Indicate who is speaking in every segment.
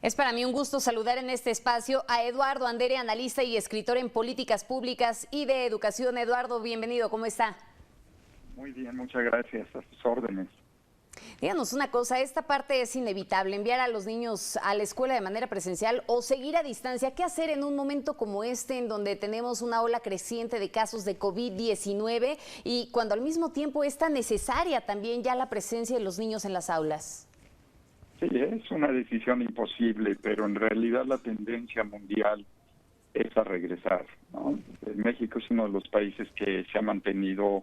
Speaker 1: Es para mí un gusto saludar en este espacio a Eduardo Andere, analista y escritor en políticas públicas y de educación. Eduardo, bienvenido, ¿cómo está?
Speaker 2: Muy bien, muchas gracias, a sus órdenes.
Speaker 1: Díganos una cosa, esta parte es inevitable, enviar a los niños a la escuela de manera presencial o seguir a distancia. ¿Qué hacer en un momento como este, en donde tenemos una ola creciente de casos de COVID-19 y cuando al mismo tiempo es tan necesaria también ya la presencia de los niños en las aulas?
Speaker 2: Sí, es una decisión imposible, pero en realidad la tendencia mundial es a regresar, ¿no? México es uno de los países que se ha mantenido,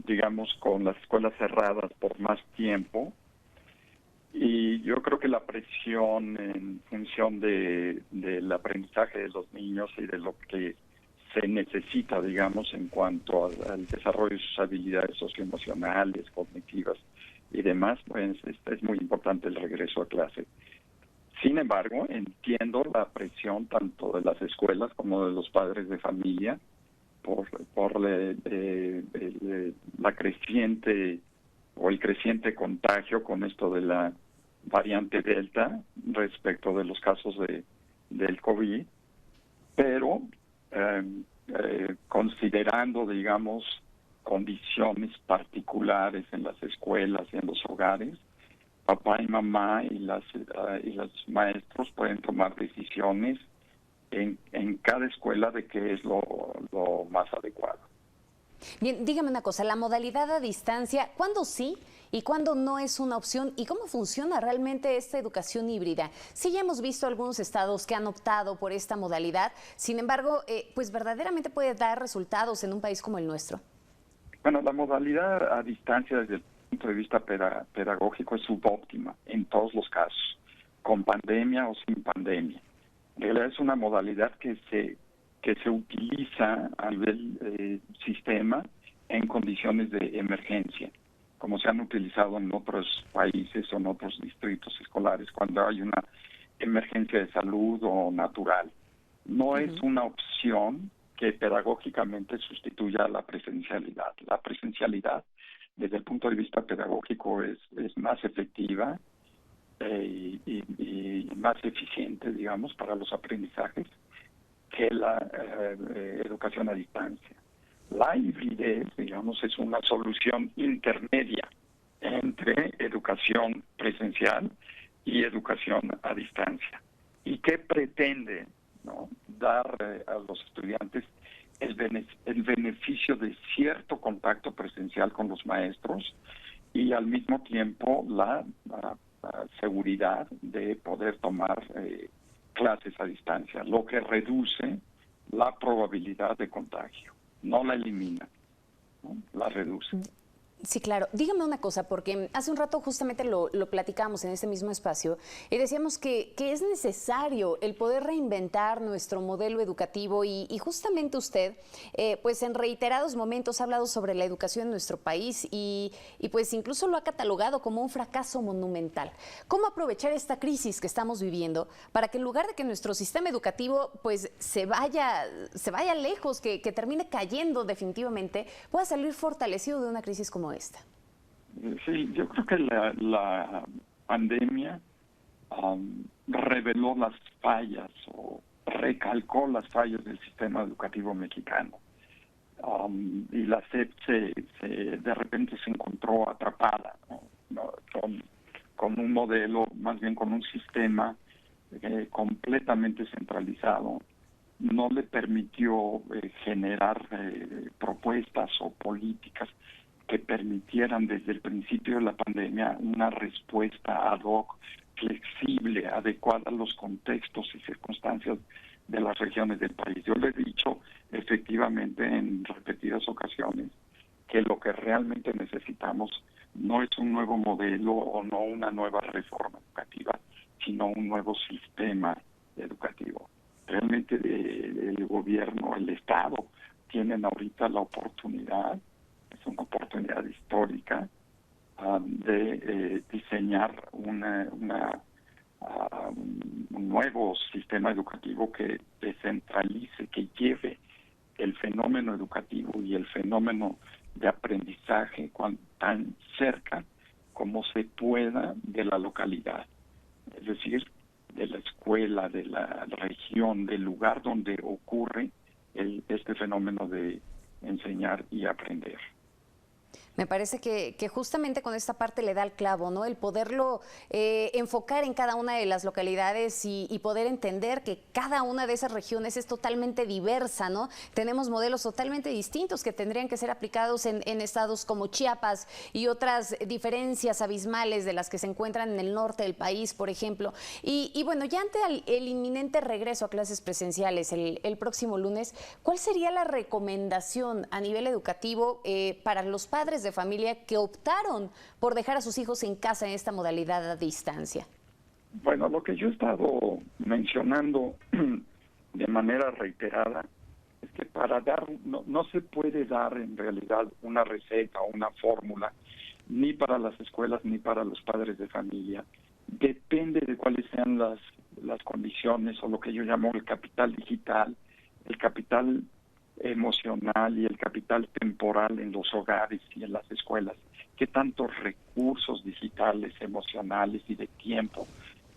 Speaker 2: digamos, con las escuelas cerradas por más tiempo. Y yo creo que la presión en función del aprendizaje de los niños y de lo que se necesita, digamos, en cuanto al desarrollo de sus habilidades socioemocionales, cognitivas y demás, pues es muy importante el regreso a clase. Sin embargo, entiendo la presión tanto de las escuelas como de los padres de familia por la creciente o el creciente contagio con esto de la variante Delta respecto de los casos del COVID, pero considerando, digamos, condiciones particulares en las escuelas y en los hogares, papá y mamá y los maestros pueden tomar decisiones en cada escuela de qué es lo más adecuado.
Speaker 1: Bien, dígame una cosa, la modalidad a distancia, ¿cuándo sí y cuándo no es una opción? ¿Y cómo funciona realmente esta educación híbrida? Sí, ya hemos visto algunos estados que han optado por esta modalidad, sin embargo, pues verdaderamente puede dar resultados en un país como el nuestro.
Speaker 2: Bueno, la modalidad a distancia desde el punto de vista pedagógico es subóptima en todos los casos, con pandemia o sin pandemia. En realidad es una modalidad que se utiliza a nivel sistema en condiciones de emergencia, como se han utilizado en otros países o en otros distritos escolares cuando hay una emergencia de salud o natural. No es una opción que pedagógicamente sustituya a la presencialidad. La presencialidad, desde el punto de vista pedagógico, es más efectiva y más eficiente, digamos, para los aprendizajes que la educación a distancia. La hibridez, digamos, es una solución intermedia entre educación presencial y educación a distancia. ¿Y qué pretende, ¿no?, dar a los estudiantes el beneficio de cierto contacto presencial con los maestros y al mismo tiempo la seguridad de poder tomar clases a distancia, lo que reduce la probabilidad de contagio, no la elimina, ¿no?, la reduce.
Speaker 1: Sí, claro. Dígame una cosa, porque hace un rato justamente lo platicamos en este mismo espacio y decíamos que es necesario el poder reinventar nuestro modelo educativo y justamente usted, pues en reiterados momentos ha hablado sobre la educación en nuestro país y pues incluso lo ha catalogado como un fracaso monumental. ¿Cómo aprovechar esta crisis que estamos viviendo para que en lugar de que nuestro sistema educativo pues se vaya lejos, que termine cayendo definitivamente, pueda salir fortalecido de una crisis como esta?
Speaker 2: Sí, yo creo que la pandemia reveló las fallas o recalcó las fallas del sistema educativo mexicano. Y la SEP de repente se encontró atrapada, ¿no?, con un modelo, más bien con un sistema completamente centralizado. No le permitió generar propuestas o políticas que permitieran desde el principio de la pandemia una respuesta ad hoc, flexible, adecuada a los contextos y circunstancias de las regiones del país. Yo le he dicho efectivamente en repetidas ocasiones que lo que realmente necesitamos no es un nuevo modelo o no una nueva reforma educativa, sino un nuevo sistema educativo. Realmente el gobierno, el Estado, tienen ahorita la oportunidad, es una oportunidad histórica, de diseñar un nuevo sistema educativo que descentralice, que lleve el fenómeno educativo y el fenómeno de aprendizaje tan cerca como se pueda de la localidad. es decir, de la escuela, de la región, del lugar donde ocurre este fenómeno de enseñar y aprender.
Speaker 1: Me parece que justamente con esta parte le da el clavo, ¿no? El poderlo enfocar en cada una de las localidades y poder entender que cada una de esas regiones es totalmente diversa, ¿no? Tenemos modelos totalmente distintos que tendrían que ser aplicados en estados como Chiapas y otras diferencias abismales de las que se encuentran en el norte del país, por ejemplo. Y bueno, ya ante el inminente regreso a clases presenciales el próximo lunes, ¿cuál sería la recomendación a nivel educativo para los padres de familia que optaron por dejar a sus hijos en casa en esta modalidad a distancia?
Speaker 2: Bueno, lo que yo he estado mencionando de manera reiterada es que no se puede dar en realidad una receta o una fórmula ni para las escuelas ni para los padres de familia. Depende de cuáles sean las condiciones o lo que yo llamo el capital digital, el capital emocional y el capital temporal en los hogares y en las escuelas. ¿Qué tantos recursos digitales, emocionales y de tiempo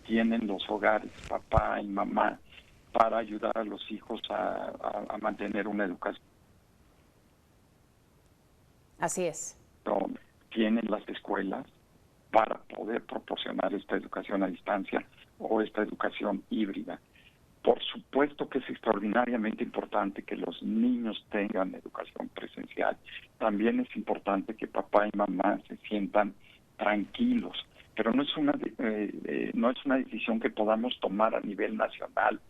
Speaker 2: tienen los hogares, papá y mamá, para ayudar a los hijos a mantener una educación?
Speaker 1: Así es.
Speaker 2: ¿Tienen las escuelas para poder proporcionar esta educación a distancia o esta educación híbrida? Por supuesto que es extraordinariamente importante que los niños tengan educación presencial. También es importante que papá y mamá se sientan tranquilos, pero no es una decisión que podamos tomar a nivel nacional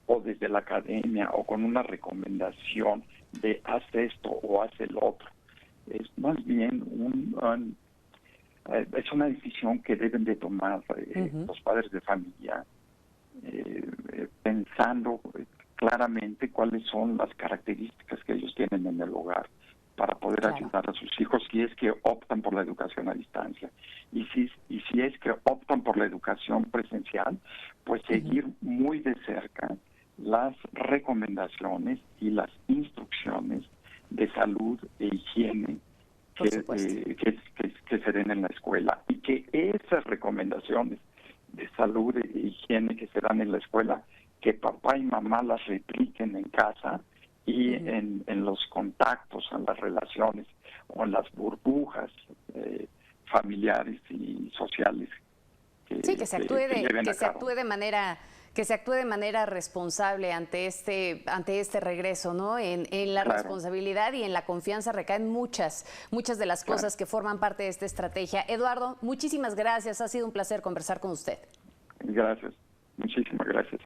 Speaker 2: o desde la academia o con una recomendación de haz esto o haz el otro. Es más bien es una decisión que deben de tomar los padres de familia, pensando claramente cuáles son las características que ellos tienen en el hogar para poder ayudar a sus hijos si es que optan por la educación a distancia. Y si es que optan por la educación presencial, pues seguir muy de cerca las recomendaciones y las instrucciones de salud e higiene que se den en la escuela, y que esas recomendaciones de salud e higiene que se dan en la escuela, que papá y mamá las repliquen en casa y en los contactos, en las relaciones o en las burbujas familiares y sociales
Speaker 1: que se actúe de manera responsable ante este regreso, ¿no? En la responsabilidad y en la confianza recaen muchas de las cosas que forman parte de esta estrategia. Eduardo, muchísimas gracias. Ha sido un placer conversar con usted.
Speaker 2: Gracias. Muchísimas gracias.